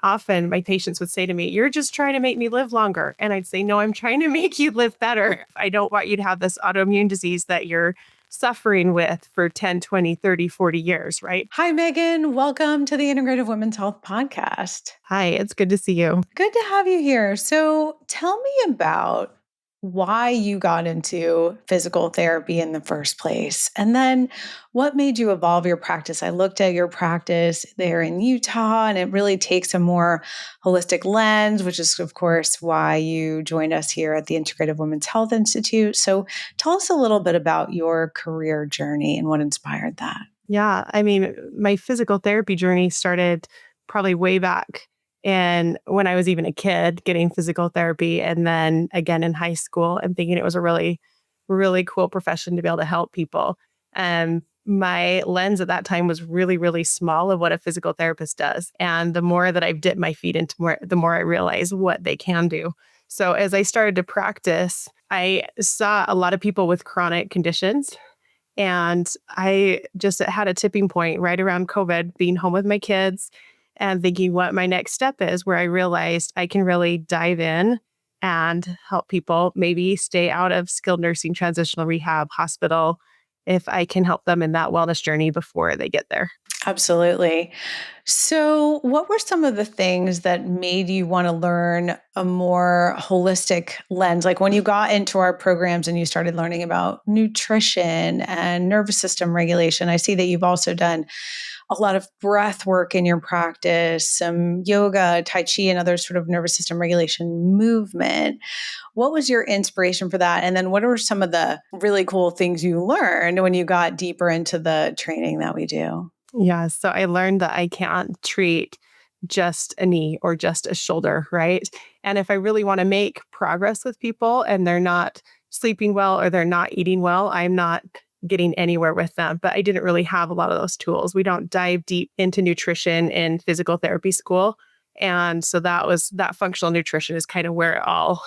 often my patients would say to me, "You're just trying to make me live longer." And I'd say, "No, I'm trying to make you live better. I don't want you to have this autoimmune disease that you're suffering with for 10, 20, 30, 40 years, right?" Hi, Megan. Welcome to the Integrative Women's Health Podcast. Hi, it's good to see you. Good to have you here. So, tell me about why you got into physical therapy in the first place. And then what made you evolve your practice? I looked at your practice there in Utah, and it really takes a more holistic lens, which is, of course, why you joined us here at the Integrative Women's Health Institute. So, tell us a little bit about your career journey and what inspired that. Yeah, I mean, my physical therapy journey started probably way back and when I was even a kid getting physical therapy and then again in high school and thinking it was a really, really cool profession to be able to help people. And my lens at that time was really, really small of what a physical therapist does. And the more that I've dipped my feet into more, the more I realize what they can do. So as I started to practice, I saw a lot of people with chronic conditions and I just had a tipping point right around COVID, being home with my kids and thinking what my next step is, where I realized I can really dive in and help people maybe stay out of skilled nursing, transitional rehab, hospital, if I can help them in that wellness journey before they get there. Absolutely. So, what were some of the things that made you want to learn a more holistic lens? Like when you got into our programs and you started learning about nutrition and nervous system regulation, I see that you've also done a lot of breath work in your practice, some yoga, Tai Chi, and other sort of nervous system regulation movement. What was your inspiration for that? And then what were some of the really cool things you learned when you got deeper into the training that we do? Yeah. So I learned that I can't treat just a knee or just a shoulder, right? And if I really want to make progress with people and they're not sleeping well or they're not eating well, I'm not getting anywhere with them. But I didn't really have a lot of those tools. We don't dive deep into nutrition in physical therapy school. And so that functional nutrition is kind of where it all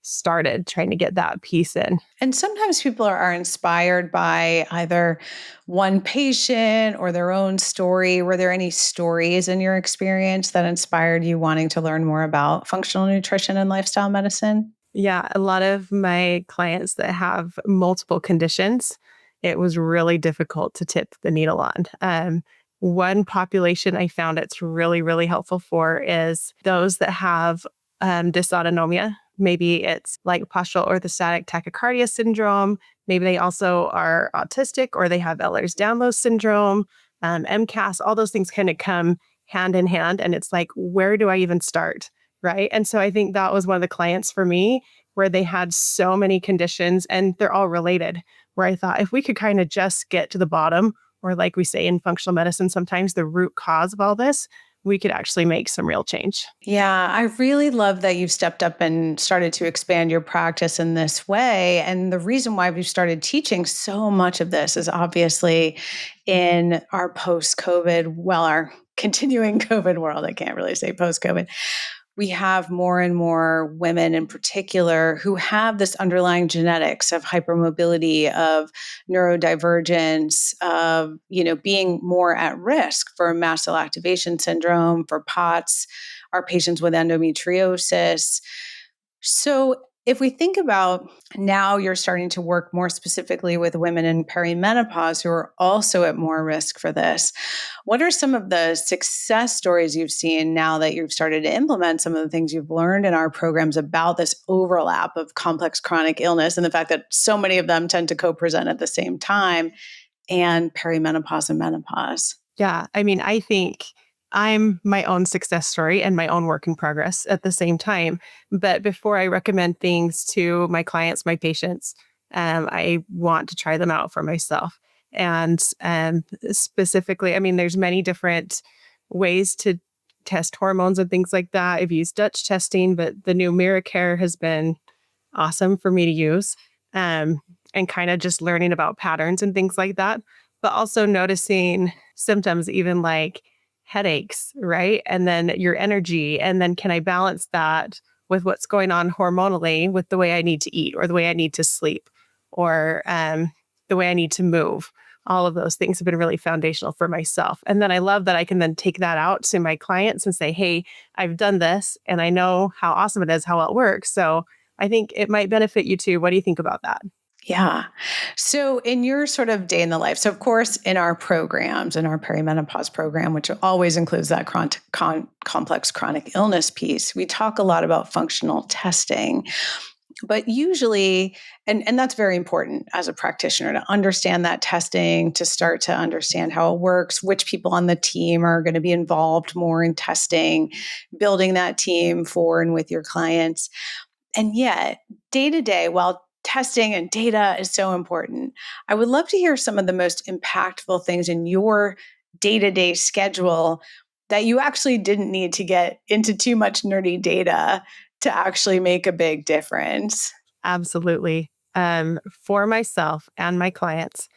started, trying to get that piece in. And sometimes people are inspired by either one patient or their own story. Were there any stories in your experience that inspired you wanting to learn more about functional nutrition and lifestyle medicine? Yeah, a lot of my clients that have multiple conditions, it was really difficult to tip the needle on. One population I found it's really, really helpful for is those that have dysautonomia. Maybe it's like postural orthostatic tachycardia syndrome. Maybe they also are autistic or they have Ehlers-Danlos syndrome, MCAS. All those things kind of come hand in hand. And it's like, where do I even start? Right. And so I think that was one of the clients for me where they had so many conditions and they're all related, where I thought if we could kind of just get to the bottom, or like we say in functional medicine, sometimes the root cause of all this, we could actually make some real change. Yeah, I really love that you've stepped up and started to expand your practice in this way. And the reason why we've started teaching so much of this is obviously in our post COVID, well, our continuing COVID world. I can't really say post COVID. We have more and more women in particular who have this underlying genetics of hypermobility, of neurodivergence, of, being more at risk for mast cell activation syndrome, for POTS, our patients with endometriosis. So if we think about now you're starting to work more specifically with women in perimenopause who are also at more risk for this, what are some of the success stories you've seen now that you've started to implement some of the things you've learned in our programs about this overlap of complex chronic illness and the fact that so many of them tend to co-present at the same time and perimenopause and menopause? Yeah. I mean, I think I'm my own success story and my own work in progress at the same time. But before I recommend things to my clients, my patients, I want to try them out for myself. And specifically, I mean, there's many different ways to test hormones and things like that. I've used Dutch testing, but the new Miracare has been awesome for me to use. And kind of just learning about patterns and things like that, but also noticing symptoms, even like headaches, right? And then your energy. And then can I balance that with what's going on hormonally with the way I need to eat or the way I need to sleep or the way I need to move All of those things have been really foundational for myself. And then I love that I can then take that out to my clients and say, hey, I've done this and I know how awesome it is, how well it works. So I think it might benefit you too. What do you think about that? Yeah. So, in your sort of day in the life, so of course, in our programs, in our perimenopause program, which always includes that complex chronic illness piece, we talk a lot about functional testing. But usually, and that's very important as a practitioner to understand that testing, to start to understand how it works, which people on the team are going to be involved more in testing, building that team for and with your clients. And yet, day to day, while testing and data is so important, I would love to hear some of the most impactful things in your day to day schedule that you actually didn't need to get into too much nerdy data to actually make a big difference. Absolutely. For myself and my clients,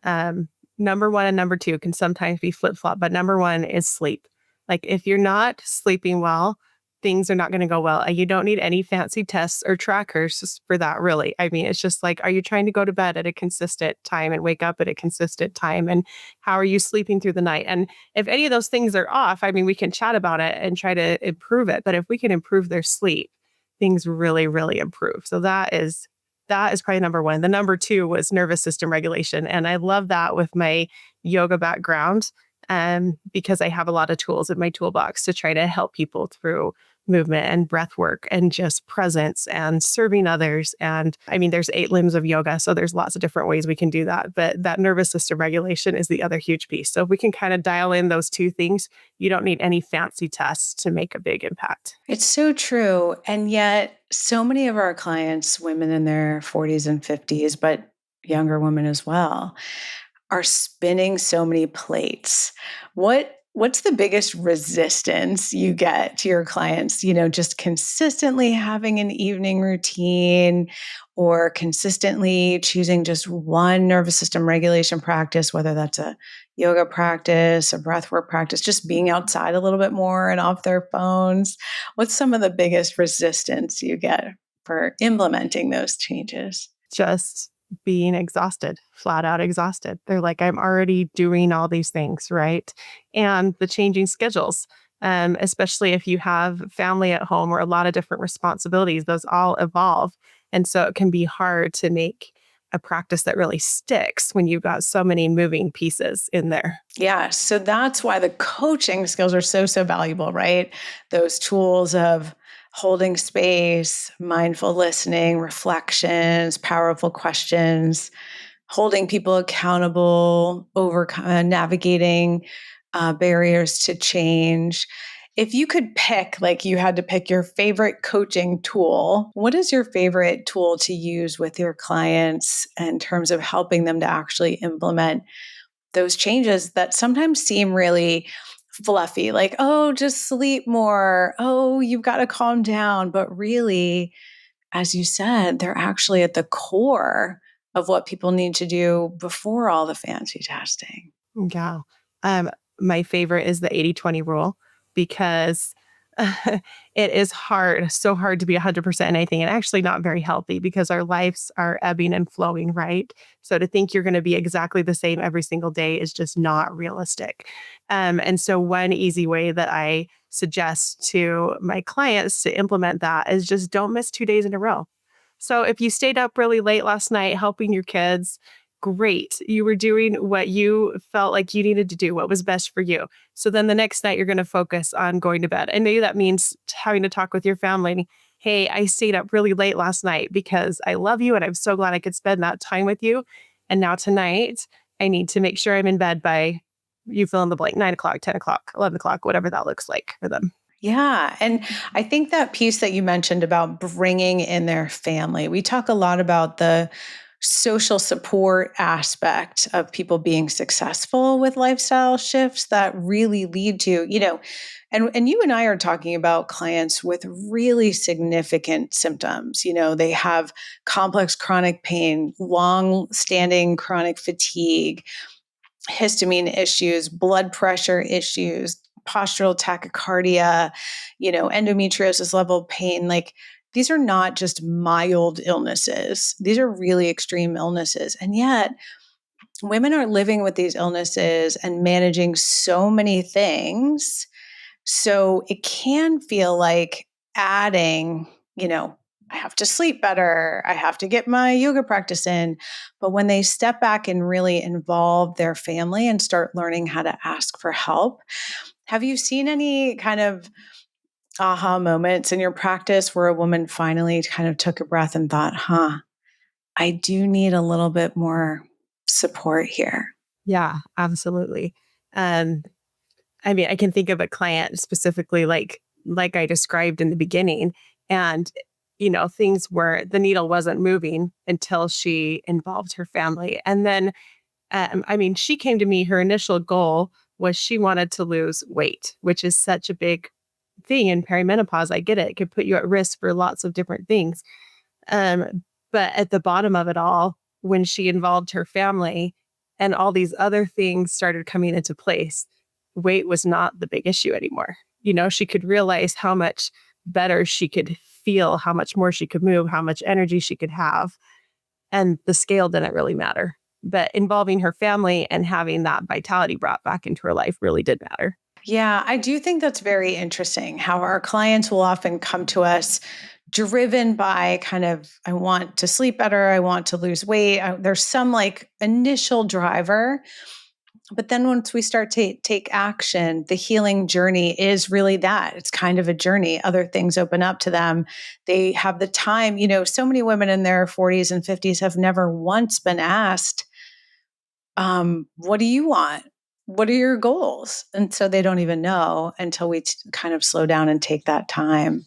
Um, number one and number two can sometimes be flip flop, but number one is sleep. Like if you're not sleeping well, things are not going to go well. And you don't need any fancy tests or trackers for that, really. I mean, it's just like, are you trying to go to bed at a consistent time and wake up at a consistent time? And how are you sleeping through the night? And if any of those things are off, I mean, we can chat about it and try to improve it. But if we can improve their sleep, things really, really improve. So that is probably number one. The number two was nervous system regulation. And I love that with my yoga background because I have a lot of tools in my toolbox to try to help people through movement and breath work and just presence and serving others. And I mean, there's 8 limbs of yoga. So there's lots of different ways we can do that. But that nervous system regulation is the other huge piece. So if we can kind of dial in those two things, you don't need any fancy tests to make a big impact. It's so true. And yet, so many of our clients, women in their 40s and 50s, but younger women as well, are spinning so many plates. What's the biggest resistance you get to your clients, just consistently having an evening routine or consistently choosing just one nervous system regulation practice, whether that's a yoga practice, a breathwork practice, just being outside a little bit more and off their phones? What's some of the biggest resistance you get for implementing those changes? Just being exhausted, flat out exhausted. They're like, I'm already doing all these things, right? And the changing schedules, especially if you have family at home or a lot of different responsibilities, those all evolve. And so it can be hard to make a practice that really sticks when you've got so many moving pieces in there. Yeah. So that's why the coaching skills are so, so valuable, right? Those tools of holding space, mindful listening, reflections, powerful questions, holding people accountable, navigating barriers to change. If you could pick, like you had to pick your favorite coaching tool, what is your favorite tool to use with your clients in terms of helping them to actually implement those changes that sometimes seem really fluffy, like, oh, just sleep more. Oh, you've got to calm down. But really, as you said, they're actually at the core of what people need to do before all the fancy testing. Yeah. Um, my favorite is the 80/20 rule because it is hard, so hard to be 100% anything and actually not very healthy because our lives are ebbing and flowing, right? So to think you're going to be exactly the same every single day is just not realistic. And so one easy way that I suggest to my clients to implement that is just don't miss 2 days in a row. So if you stayed up really late last night helping your kids, great. You were doing what you felt like you needed to do, what was best for you. So then the next night, you're going to focus on going to bed. And maybe that means having to talk with your family. Hey, I stayed up really late last night because I love you and I'm so glad I could spend that time with you. And now tonight, I need to make sure I'm in bed by you fill in the blank 9 o'clock, 10 o'clock, 11 o'clock, whatever that looks like for them. Yeah. And I think that piece that you mentioned about bringing in their family, we talk a lot about the social support aspect of people being successful with lifestyle shifts that really lead to, and you and I are talking about clients with really significant symptoms. They have complex chronic pain, long standing chronic fatigue, histamine issues, blood pressure issues, postural tachycardia, endometriosis level pain. Like these are not just mild illnesses. These are really extreme illnesses. And yet women are living with these illnesses and managing so many things. So it can feel like adding, you know, I have to sleep better. I have to get my yoga practice in. But when they step back and really involve their family and start learning how to ask for help, have you seen any kind of aha moments in your practice where a woman finally kind of took a breath and thought, I do need a little bit more support here? Yeah, absolutely. Um, I mean, I can think of a client specifically like I described in the beginning, and things where the needle wasn't moving until she involved her family. And then I mean, she came to me, her initial goal was she wanted to lose weight, which is such a big thing in perimenopause. I get it. It could put you at risk for lots of different things. But at the bottom of it all, when she involved her family and all these other things started coming into place, weight was not the big issue anymore. She could realize how much better she could feel, how much more she could move, how much energy she could have. And the scale didn't really matter. But involving her family and having that vitality brought back into her life really did matter. Yeah, I do think that's very interesting how our clients will often come to us driven by kind of, I want to sleep better, I want to lose weight. There's some like initial driver. But then once we start to take action, the healing journey is really that. It's kind of a journey. Other things open up to them. They have the time. So many women in their 40s and 50s have never once been asked, what do you want? What are your goals? And so they don't even know until we kind of slow down and take that time.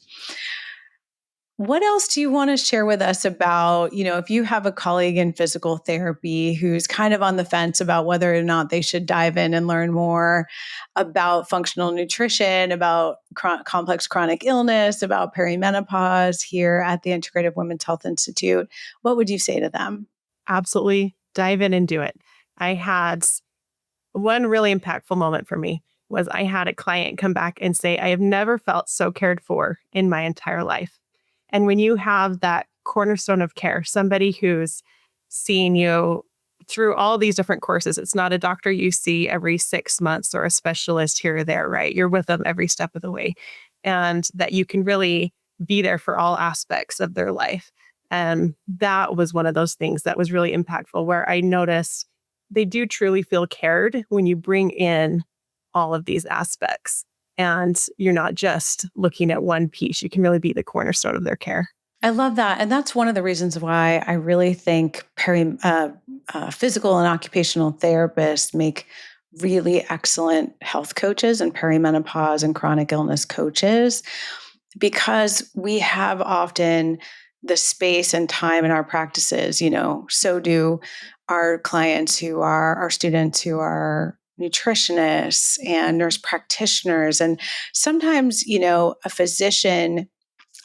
What else do you want to share with us about, if you have a colleague in physical therapy who's kind of on the fence about whether or not they should dive in and learn more about functional nutrition, about complex chronic illness, about perimenopause here at the Integrative Women's Health Institute, what would you say to them? Absolutely dive in and do it. I had one really impactful moment for me was I had a client come back and say, I have never felt so cared for in my entire life. And when you have that cornerstone of care, somebody who's seeing you through all these different courses, it's not a doctor you see every 6 months or a specialist here or there, right? You're with them every step of the way. And that you can really be there for all aspects of their life. And that was one of those things that was really impactful where I noticed they do truly feel cared when you bring in all of these aspects. And you're not just looking at one piece. You can really be the cornerstone of their care. I love that. And that's one of the reasons why I really think physical and occupational therapists make really excellent health coaches and perimenopause and chronic illness coaches, because we have often the space and time in our practices, so do our clients who are our students who are nutritionists and nurse practitioners. And sometimes, a physician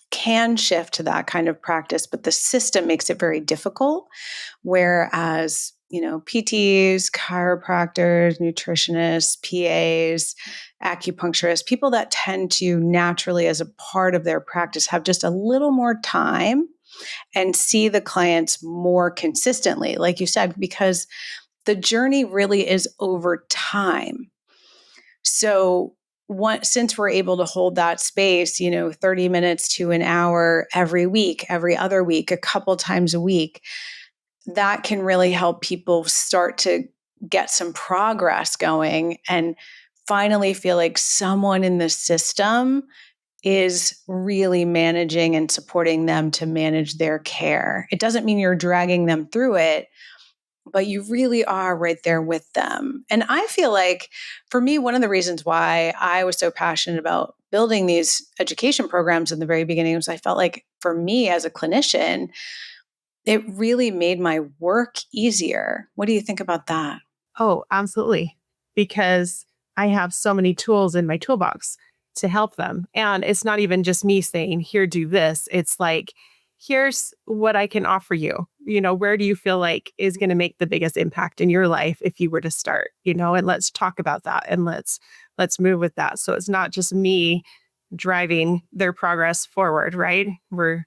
can shift to that kind of practice, but the system makes it very difficult. Whereas, PTs, chiropractors, nutritionists, PAs, acupuncturists, people that tend to naturally, as a part of their practice, have just a little more time and see the clients more consistently, like you said, because the journey really is over time. So since we're able to hold that space, 30 minutes to an hour every week, every other week, a couple times a week, that can really help people start to get some progress going and finally feel like someone in the system is really managing and supporting them to manage their care. It doesn't mean you're dragging them through it, but you really are right there with them. And I feel like for me, one of the reasons why I was so passionate about building these education programs in the very beginning was I felt like for me as a clinician, it really made my work easier. What do you think about that? Oh, absolutely. Because I have so many tools in my toolbox to help them. And it's not even just me saying, here, do this. It's like, here's what I can offer you. Where do you feel like is going to make the biggest impact in your life if you were to start, and let's talk about that and let's move with that. So it's not just me driving their progress forward, right? We're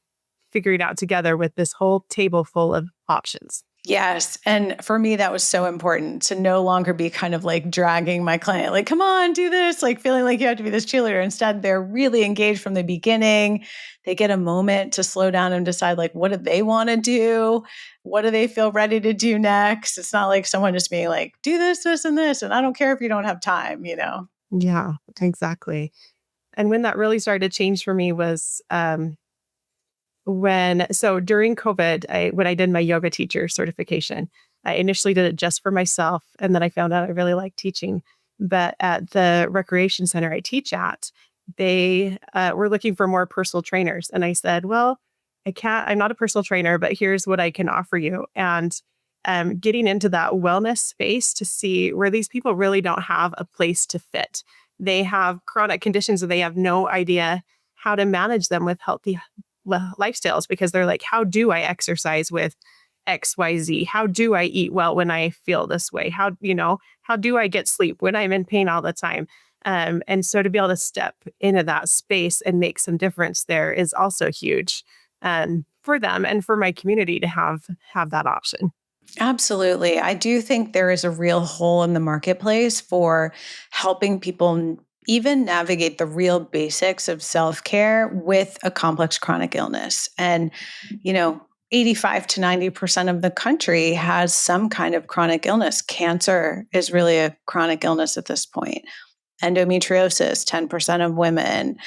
figuring it out together with this whole table full of options. Yes. And for me, that was so important to no longer be kind of like dragging my client, like, come on, do this, like feeling like you have to be this cheerleader. Instead, they're really engaged from the beginning. They get a moment to slow down and decide, like, what do they want to do? What do they feel ready to do next? It's not like someone just being like, do this, this, and this. And I don't care if you don't have time, you know? Yeah, exactly. And when that really started to change for me was during COVID, when I did my yoga teacher certification, I initially did it just for myself, and then I found out I really like teaching. But at the recreation center I teach at, they were looking for more personal trainers, and I said, "Well, I can't. I'm not a personal trainer, but here's what I can offer you." And getting into that wellness space to see where these people really don't have a place to fit. They have chronic conditions, and they have no idea how to manage them with healthy lifestyles because they're like, how do I exercise with XYZ? How do I eat well when I feel this way? How do I get sleep when I'm in pain all the time? And so to be able to step into that space and make some difference there is also huge for them and for my community to have that option. Absolutely. I do think there is a real hole in the marketplace for helping people even navigate the real basics of self care with a complex chronic illness. And, you know, 85 to 90% of the country has some kind of chronic illness. Cancer is really a chronic illness at this point. Endometriosis, 10% of women,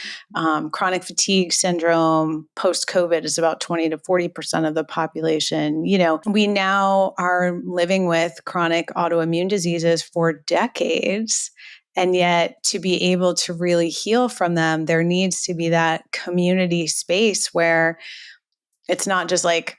chronic fatigue syndrome, post COVID is about 20 to 40% of the population. You know, we now are living with chronic autoimmune diseases for decades. And yet, to be able to really heal from them, there needs to be that community space where it's not just like,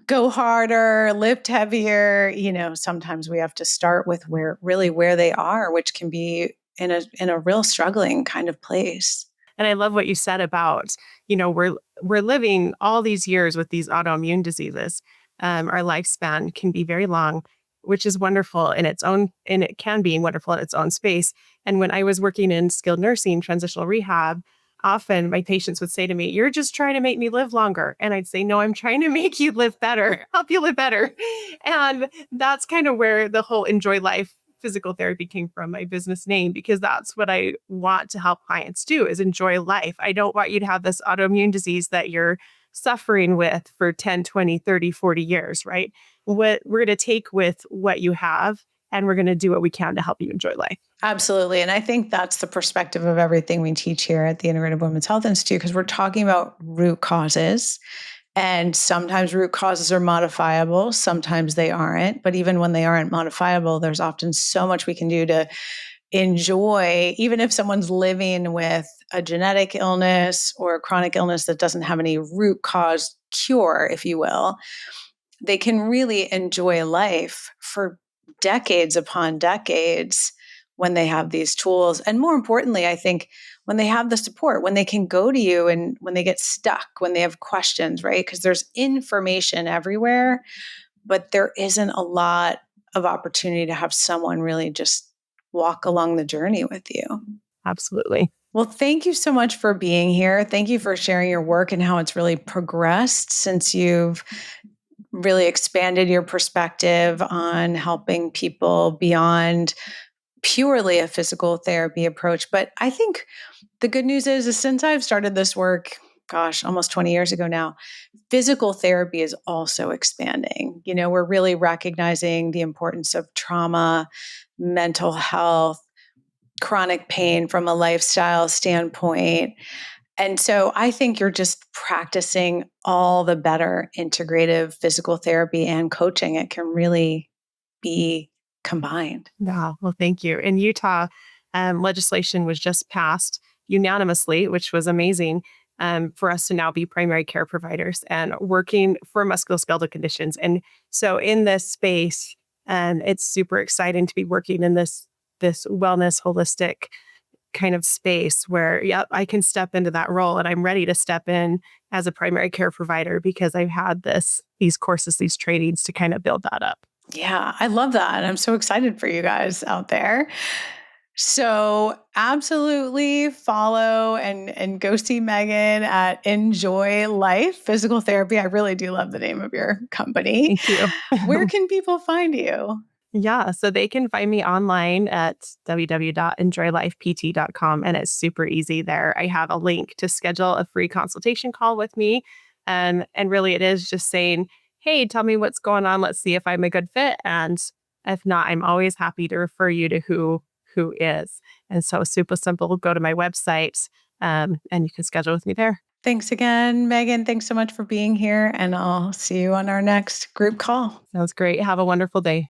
go harder, lift heavier. You know, sometimes we have to start with where they are, which can be in a real struggling kind of place. And I love what you said about, we're living all these years with these autoimmune diseases. Our lifespan can be very long, which is wonderful in its own, and it can be wonderful in its own space. And when I was working in skilled nursing, transitional rehab, often my patients would say to me, "You're just trying to make me live longer." And I'd say, "No, I'm trying to make you live better, help you live better." And that's kind of where the whole enjoy life physical therapy came from, my business name, because that's what I want to help clients do is enjoy life. I don't want you to have this autoimmune disease that you're suffering with for 10, 20, 30, 40 years, right? What we're going to take with what you have and we're going to do what we can to help you enjoy life. Absolutely. And I think that's the perspective of everything we teach here at the Integrative Women's Health Institute, because we're talking about root causes. And sometimes root causes are modifiable, sometimes they aren't. But even when they aren't modifiable, there's often so much we can do to enjoy, even if someone's living with a genetic illness or a chronic illness that doesn't have any root cause cure, if you will, they can really enjoy life for decades upon decades when they have these tools. And more importantly, I think when they have the support, when they can go to you and when they get stuck, when they have questions, right? Because there's information everywhere, but there isn't a lot of opportunity to have someone really just walk along the journey with you. Absolutely. Well, thank you so much for being here. Thank you for sharing your work and how it's really progressed since you've really expanded your perspective on helping people beyond purely a physical therapy approach. But I think the good news is since I've started this work, gosh, almost 20 years ago now, physical therapy is also expanding. You know, we're really recognizing the importance of trauma, mental health, chronic pain from a lifestyle standpoint. And so I think you're just practicing all the better integrative physical therapy and coaching. It can really be combined. Yeah. Well, thank you. In Utah, legislation was just passed unanimously, which was amazing for us to now be primary care providers and working for musculoskeletal conditions. And so, in this space, it's super exciting to be working in this wellness holistic kind of space where, yep, I can step into that role and I'm ready to step in as a primary care provider because I've had these courses, these trainings to kind of build that up. Yeah, I love that. I'm so excited for you guys out there. So absolutely follow and go see Megan at Enjoy Life Physical Therapy. I really do love the name of your company. Thank you. Where can people find you? Yeah, so they can find me online at www.enjoylifept.com, and it's super easy there. I have a link to schedule a free consultation call with me. And really it is just saying, "Hey, tell me what's going on. Let's see if I'm a good fit. And if not, I'm always happy to refer you to who is." And so super simple. Go to my website and you can schedule with me there. Thanks again, Megan. Thanks so much for being here, and I'll see you on our next group call. Sounds great. Have a wonderful day.